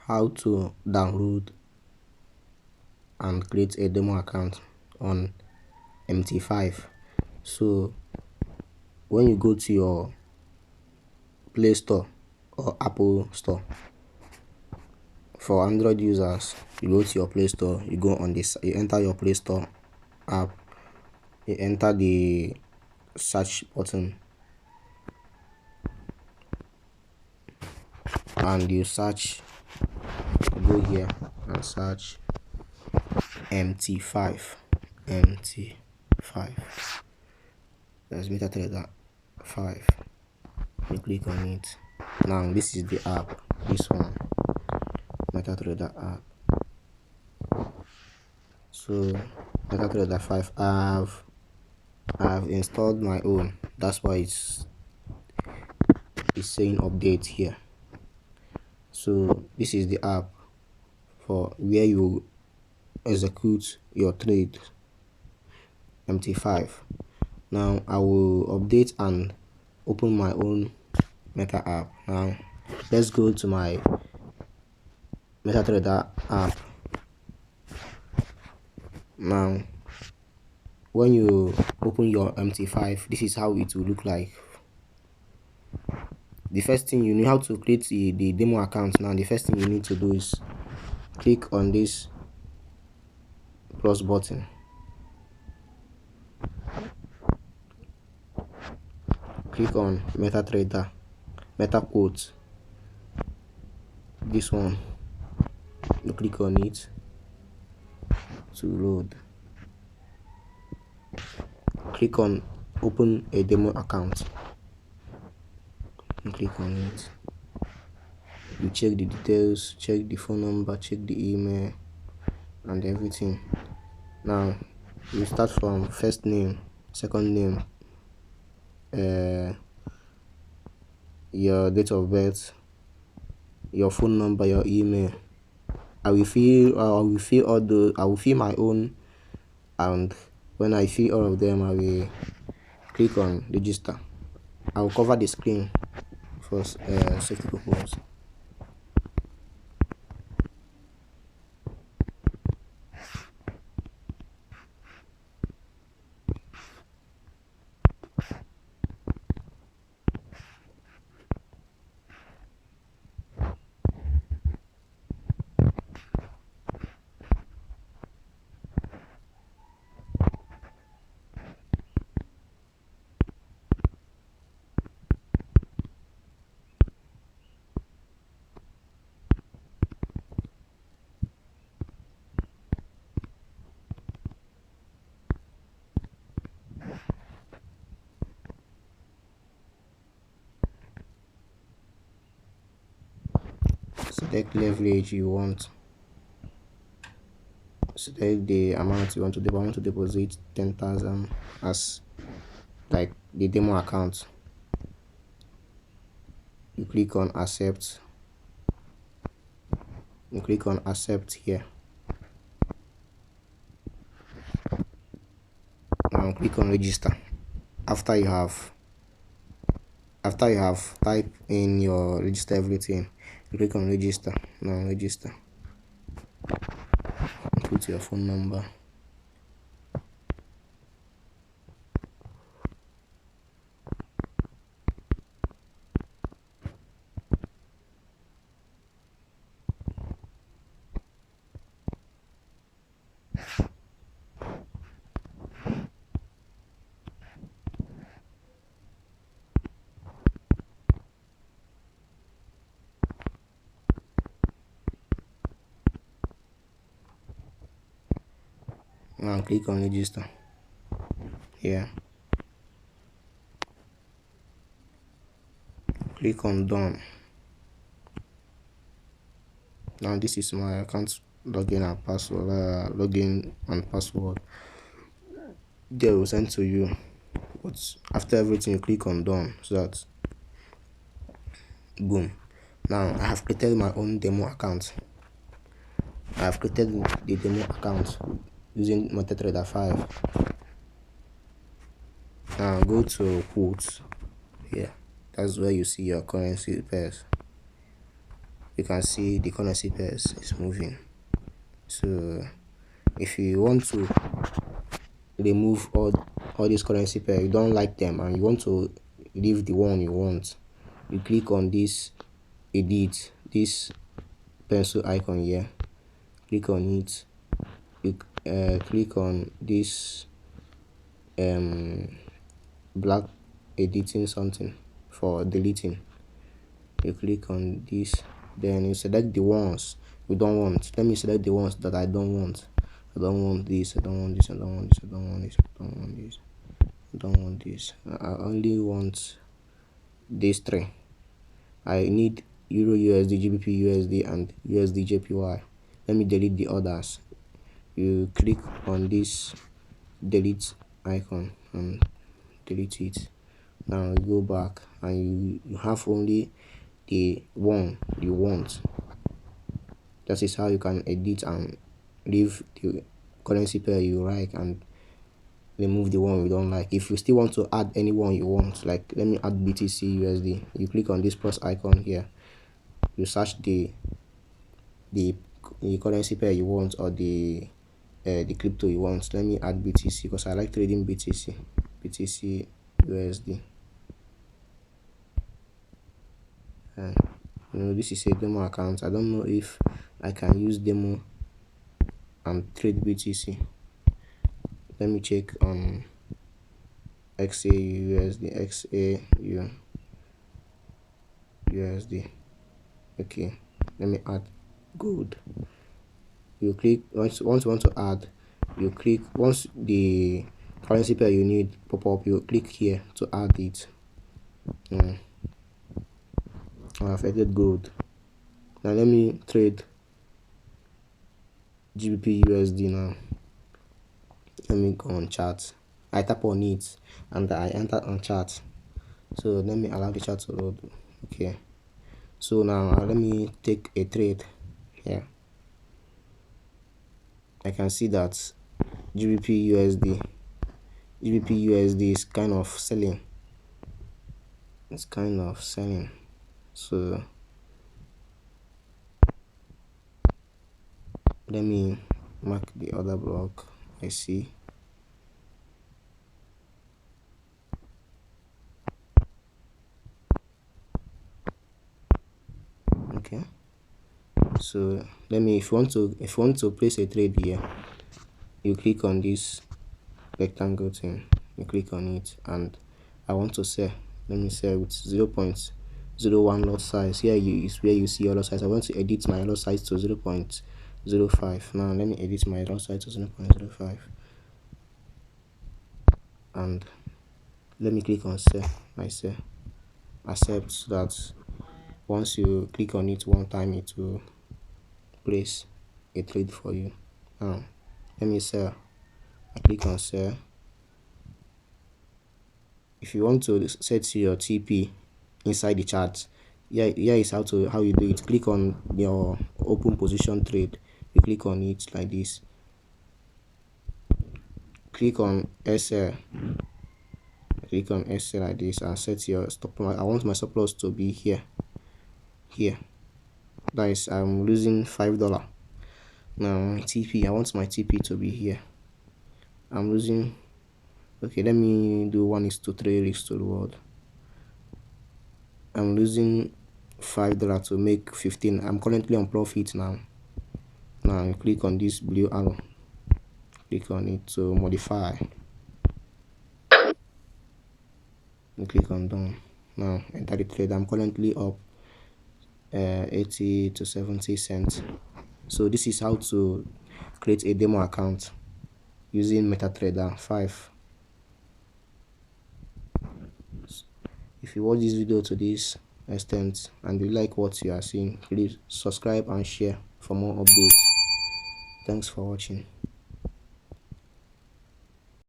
how to download and create a demo account on MT5. So when you go to your Play Store or Apple Store, for Android users, you go to your Play Store, you go on this, you enter your Play Store app, you enter the search button and you search, go here and search MT5. There's MetaTrader 5. You click on it. Now this is the app, this one, MetaTrader app. So MetaTrader 5, I've installed my own. That's why it's saying update here. So this is the app for where you execute your trade, MT5. Now I will update and open my own Meta app. Now let's go to my MetaTrader app. Now when you open your MT5, this is how it will look like. The first thing you know how to create the demo account. Now the first thing you need to do is click on this plus button. Click on MetaTrader, Meta quote. This one, you click on it to load. Click on open a demo account. You click on it. You check the details, check the phone number, check the email and everything. Now you start from first name, second name, your date of birth, your phone number, your email. I will fill my own, and when I fill all of them, I will click on register. I will cover the screen for safety purposes. Select leverage you want. Select the amount you want to deposit. I want to deposit 10,000 as like the demo account. You click on accept. You click on accept here. Now click on register. After you have typed in your register everything, you click on register. Now register. Put your phone number. Now click on register here. Click on done. Now this is my account login and password. Login and password. They will send to you. But after everything, you click on done, so that boom. Now I have created my own demo account. I have created the demo account using MetaTrader 5. Now go to quotes here. That's where you see your currency pairs. you can see the currency pairs is moving. So if you want to remove all these currency pair, you don't like them and you want to leave the one you want, you click on this edit, this pencil icon here, click on it. You click on this black editing something for deleting. You click on this, then you select the ones you don't want. Let me select the ones that I don't want. I don't want this, I don't want this, I don't want this, I don't want this, I don't want this, I don't want this. I only want these three. I need Euro USD, GBP USD, and USD JPY. Let me delete the others. You click on this delete icon and delete it. Now you go back and you have only the one you want. That is how you can edit and leave the currency pair you like and remove the one you don't like. If you still want to add any one you want, like let me add BTC USD, you click on this plus icon here. You search the currency pair you want or the crypto you want. Let me add BTC because I like trading BTC USD. This is a demo account. I don't know if I can use demo and trade BTC. Let me check on XAU USD. Okay, let me add gold. You click once you want to add, you click once the currency pair you need pop up, you click here to add it. I've added gold. Now let me trade GBP USD now. Let me go on chart. I tap on it and I enter on chart. So let me allow the chart to load. Okay, so now let me take a trade here. I can see that GBP USD is kind of selling. It's kind of selling. So let me mark the other block I see. Okay, so let me, if you want to place a trade here, you click on this rectangle thing, you click on it, and I want to sell. Let me sell with 0.01 lot size. Here is where you see your lot size. I want to edit my lot size to 0.05. Now let me edit my lot size to 0.05 and let me click on sell. I sell, accept, so that once you click on it one time it will place a trade for you. Now let me sell. I click on sell. If you want to set your TP inside the chart, here is how you do it. Click on your open position trade, you click on it like this, click on SL, click on SL like this, and set your stop loss. I want my stop loss to be here. That is, I'm losing $5. Now my TP, I want my TP to be here. I'm losing, okay, let me do 1:3 risk to reward. I'm losing $5 to make 15. I'm currently on profit now. Now you click on this blue arrow, click on it to modify, you click on done. Now enter the trade. I'm currently up 80 to 70 cents. So this is how to create a demo account using MetaTrader 5. If you watch this video to this extent and you like what you are seeing, please subscribe and share for more updates. Thanks for watching.